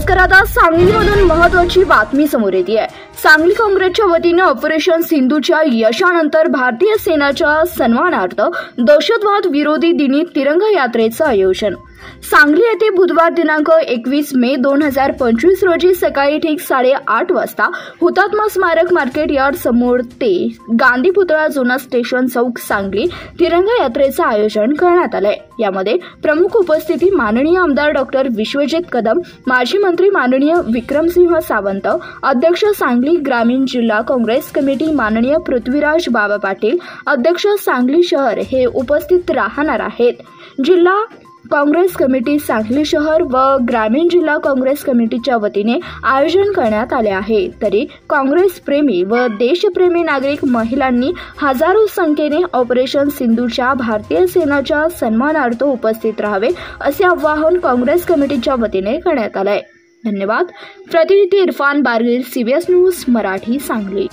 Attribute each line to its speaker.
Speaker 1: नमस्कार. आता सांगलीमधून महत्त्वाची बातमी समोर येते आहे. सांगली काँग्रेसच्या वतीने ऑपरेशन सिंधूच्या यशानंतर भारतीय सेनेच्या सन्मानार्थ दहशतवाद विरोधी दिनी तिरंगा यात्रेचं आयोजन. सांगली येथे बुधवार दिनांक 21 मे 2025 रोजी सकाळी ठीक 8:30 वाजता हुतात्मा स्मारक मार्केट यार्ड समोर ते गांधी पुतळा जुना स्टेशन चौक सांगली तिरंगा यात्रेचं आयोजन करण्यात आलंय. यामध्ये प्रमुख उपस्थिती माननीय आमदार डॉक्टर विश्वजित कदम, माजी मंत्री माननीय विक्रमसिंह सावंत, अध्यक्ष सांगली ग्रामीण जिल्हा काँग्रेस कमिटी माननीय पृथ्वीराज बाबा पाटील, अध्यक्ष सांगली शहर हे उपस्थित राहणार आहेत. जिल्हा काँग्रेस कमिटी सांगली शहर व ग्रामीण जिल्हा काँग्रेस कमिटीच्या वतीने आयोजन करण्यात आले आहे. तरी काँग्रेस प्रेमी व देशप्रेमी नागरिक महिलांनी हजारो संख्येने ऑपरेशन सिंधूच्या भारतीय सेनेच्या सन्मानार्थ उपस्थित राहावे असे आवाहन काँग्रेस कमिटीच्या वतीने करण्यात आले. धन्यवाद. प्रतिनिधी इरफान बारगील, CBS न्यूज मराठी, सांगली.